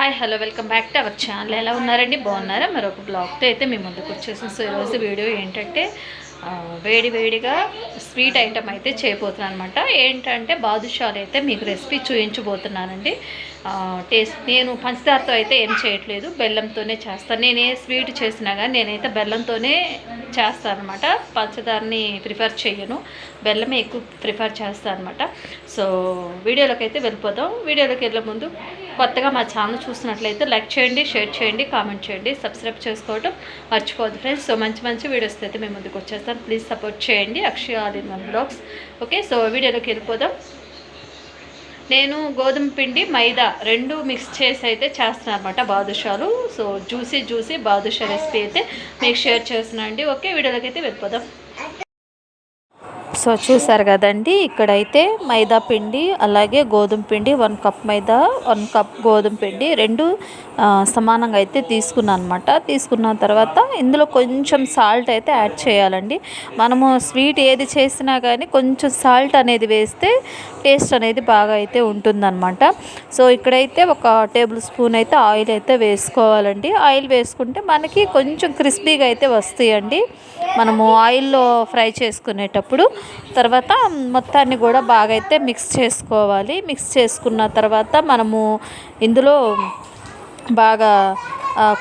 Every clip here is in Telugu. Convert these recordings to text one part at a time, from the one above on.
Hi hello welcome back to our channel. ఎలా ఉన్నారండి? బాగున్నారా? మరొక బ్లాగ్తో అయితే మీ ముందుకు వచ్చేసాను. సో ఈరోజు వీడియో ఏంటంటే వేడి వేడిగా స్వీట్ ఐటమ్ అయితే చేయబోతున్నాను అనమాట. ఏంటంటే బాదుషాలు అయితే మీకు రెసిపీ చూపించబోతున్నానండి. టేస్ట్ నేను పంచదారతో అయితే ఏం చేయట్లేదు, బెల్లంతోనే చేస్తాను. నేను ఏ స్వీట్ చేసినా కానీ నేనైతే బెల్లంతోనే చేస్తాను అనమాట. పంచదారని ప్రిఫర్ చేయను, బెల్లమే ఎక్కువ ప్రిఫర్ చేస్తాను అనమాట. సో వీడియోలోకి అయితే వెళ్ళిపోదాం. వీడియోలోకి వెళ్ళే ముందు కొత్తగా మా ఛానల్ చూసినట్లయితే లైక్ చేయండి, షేర్ చేయండి, కామెంట్ చేయండి, సబ్స్క్రైబ్ చేసుకోవడం మర్చిపోవద్దు ఫ్రెండ్స్. సో మంచి మంచి వీడియోస్ అయితే మేము ముందుకు వచ్చేస్తాను. ప్లీజ్ సపోర్ట్ చేయండి Akshaya all in one vlogs. Okay, so వీడియోలోకి వెళ్ళిపోదాం. నేను గోధుమ పిండి మైదా రెండు మిక్స్ చేసి అయితే చేస్తున్నాను అనమాట బాదుషాలు. సో జ్యూసీ బాదుషా రెసిపీ అయితే మీకు షేర్ చేస్తున్నాను అండి. ఓకే, వీడియోలోకి అయితే వెళ్ళిపోదాం. సో చూసారు కదండి, ఇక్కడైతే మైదా పిండి అలాగే గోధుమ పిండి 1 కప్ మైదా 1 కప్ గోధుమ పిండి రెండు సమానంగా అయితే తీసుకున్నాను అనమాట. తీసుకున్న తర్వాత ఇందులో కొంచెం సాల్ట్ అయితే యాడ్ చేయాలండి. మనము స్వీట్ ఏది చేసినా కానీ కొంచెం సాల్ట్ అనేది వేస్తే టేస్ట్ అనేది బాగా అయితే ఉంటుందన్నమాట. సో ఇక్కడైతే 1 టేబుల్ స్పూన్ అయితే ఆయిల్ అయితే వేసుకోవాలండి. ఆయిల్ వేసుకుంటే మనకి కొంచెం క్రిస్పీగా అయితే వస్తాయండి మనము ఆయిల్లో ఫ్రై చేసుకునేటప్పుడు. తర్వాత మొత్తాన్ని కూడా బాగా అయితే మిక్స్ చేసుకోవాలి. మిక్స్ చేసుకున్న తర్వాత మనము ఇందులో బాగా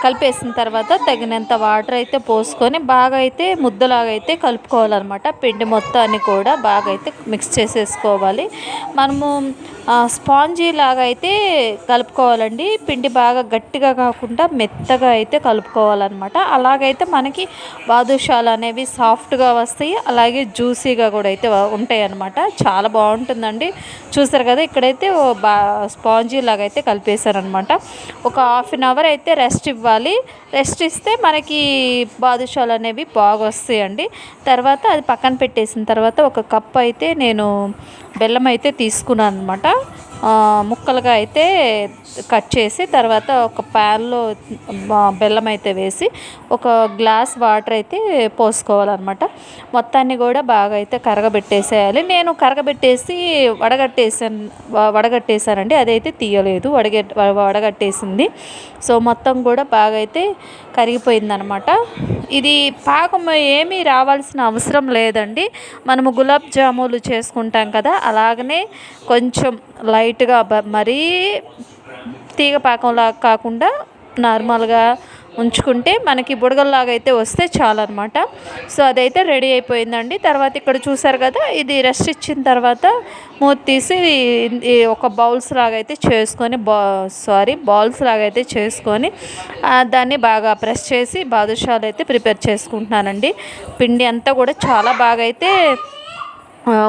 కలిపేసిన తర్వాత తగినంత వాటర్ అయితే పోసుకొని బాగా అయితే ముద్దలాగా అయితే కలుపుకోవాలన్నమాట. పిండి మొత్తాన్ని కూడా బాగా అయితే మిక్స్ చేసేసుకోవాలి. మనము స్పాంజీ లాగా అయితే కలుపుకోవాలండి. పిండి బాగా గట్టిగా కాకుండా మెత్తగా అయితే కలుపుకోవాలన్నమాట. అలాగైతే మనకి బాదుషాలు అనేవి సాఫ్ట్గా వస్తాయి, అలాగే జ్యూసీగా కూడా అయితే ఉంటాయి అన్నమాట. చాలా బాగుంటుందండి. చూసారు కదా, ఇక్కడైతే స్పాంజీ లాగా అయితే కలిపేశారనమాట. ఒక ½ అవర్ అయితే రెస్ట్ ఇవ్వాలి. రెస్ట్ ఇస్తే మనకి బాదుషాలు అనేవి బాగా వస్తాయండి. తర్వాత అది పక్కన పెట్టేసిన తర్వాత 1 కప్ అయితే నేను బెల్లం అయితే తీసుకున్నాను అనమాట. ముక్కలుగా అయితే కట్ చేసి తర్వాత ఒక ప్యాన్లో బెల్లం అయితే వేసి 1 గ్లాస్ వాటర్ అయితే పోసుకోవాలన్నమాట. మొత్తాన్ని కూడా బాగా అయితే కరగబెట్టేసేయాలి. నేను కరగబెట్టేసి వడగట్టేసానండి. అదైతే తీయలేదు, వడగట్టేసింది. సో మొత్తం కూడా బాగా అయితే కరిగిపోయిందనమాట. ఇది పాకం ఏమీ రావాల్సిన అవసరం లేదండి. మనము గులాబ్ జాములు చేసుకుంటాం కదా, అలాగనే కొంచెం లైట్గా మరీ తీగ పాకంలాగా కాకుండా నార్మల్గా ఉంచుకుంటే మనకి బుడగల్లాగా అయితే వస్తే చాలన్నమాట. సో అదైతే రెడీ అయిపోయిందండి. తర్వాత ఇక్కడ చూసారు కదా, ఇది రెస్ట్ ఇచ్చిన తర్వాత మూత తీసి ఒక బాల్స్ లాగా అయితే చేసుకొని బాల్స్ లాగా అయితే చేసుకొని దాన్ని బాగా ప్రెస్ చేసి బాదుషాలు అయితే ప్రిపేర్ చేసుకుంటున్నానండి. పిండి అంతా కూడా చాలా బాగా అయితే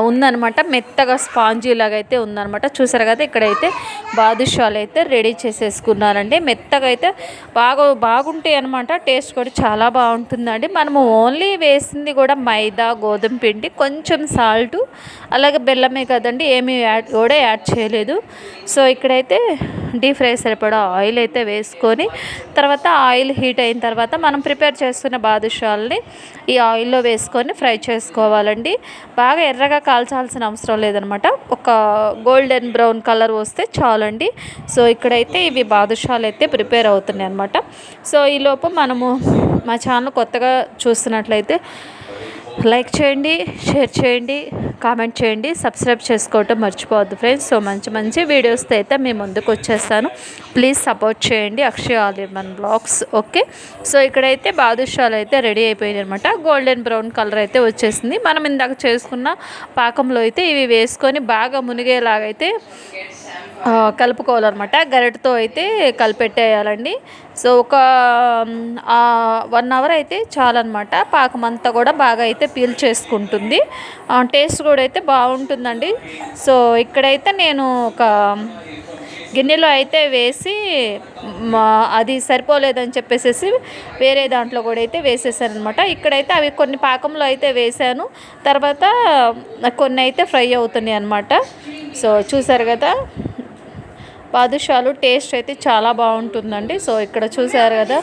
ఉందనమాట. మెత్తగా స్పాంజీ లాగా అయితే ఉందనమాట. చూసారు కదా, ఇక్కడైతే బాదుషాలు అయితే రెడీ చేసేసుకున్నానండి. మెత్తగా అయితే బాగుంటాయి అనమాట. టేస్ట్ కూడా చాలా బాగుంటుందండి. మనము ఓన్లీ వేసింది కూడా మైదా గోధుమ పిండి కొంచెం సాల్టు అలాగే బెల్లమే కదండి, ఏమీ యాడ్ చేయలేదు. సో ఇక్కడైతే డీప్ ఫ్రై సరిపడా ఆయిల్ అయితే వేసుకొని తర్వాత ఆయిల్ హీట్ అయిన తర్వాత మనం ప్రిపేర్ చేసుకున్న బాదుషాలని ఈ ఆయిల్లో వేసుకొని ఫ్రై చేసుకోవాలండి. బాగా ఎర్రగా కాల్చాల్సిన అవసరం లేదనమాట. ఒక గోల్డెన్ బ్రౌన్ కలర్ వస్తే చాలండి. సో ఇక్కడైతే ఇవి బాదుషాలు అయితే ప్రిపేర్ అవుతున్నాయి అనమాట. సో ఈలోపు మనము మా ఛానల్ కొత్తగా చూస్తున్నట్లయితే లైక్ చేయండి, షేర్ చేయండి, కామెంట్ చేయండి, సబ్స్క్రైబ్ చేసుకోవటం మర్చిపోవద్దు ఫ్రెండ్స్. సో మంచి మంచి వీడియోస్తో అయితే మేము ముందుకు వచ్చేస్తాను. ప్లీజ్ సపోర్ట్ చేయండి Akshaya all in one vlogs. Okay, so ఇక్కడైతే బాదుషాలు అయితే రెడీ అయిపోయింది అనమాట. గోల్డెన్ బ్రౌన్ కలర్ అయితే వచ్చేసింది. మనం ఇందాక చేసుకున్న పాకంలో అయితే ఇవి వేసుకొని బాగా మునిగేలాగైతే కలుపుకోవాలన్నమాట. గరిటతో అయితే కలిపెట్టేయాలండి. సో ఒక 1 అవర్ అయితే చాలన్నమాట. పాకం అంతా కూడా బాగా అయితే పీల్ చేసుకుంటుంది. టేస్ట్ కూడా అయితే బాగుంటుందండి. సో ఇక్కడైతే నేను ఒక గిన్నెలో అయితే వేసి అది సరిపోలేదని చెప్పేసి వేరే దాంట్లో కూడా అయితే వేసేసాను అనమాట. ఇక్కడైతే అవి కొన్ని పాకంలో అయితే వేసాను, తర్వాత కొన్ని అయితే ఫ్రై అవుతున్నాయి అనమాట. సో చూసారు కదా, బాదుషాలు టేస్ట్ అయితే చాలా బాగుంటుందండి. సో ఇక్కడ చూసారు కదా,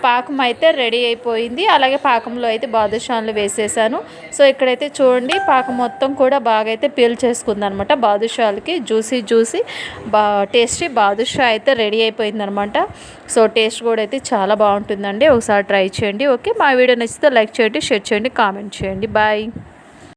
పాకం అయితే రెడీ అయిపోయింది. అలాగే పాకంలో అయితే బాదుషాలు వేసేసాను. సో ఇక్కడైతే చూడండి, పాకం మొత్తం కూడా బాగా అయితే పీల్చేసుకుంది అనమాట. బాదుషాలకి జ్యూసీ టేస్టీ బాదుషా అయితే రెడీ అయిపోయింది అనమాట. సో టేస్ట్ కూడా అయితే చాలా బాగుంటుందండి. ఒకసారి ట్రై చేయండి. ఓకే, మా వీడియో నచ్చితే లైక్ చేయండి, షేర్ చేయండి, కామెంట్ చేయండి. బాయ్.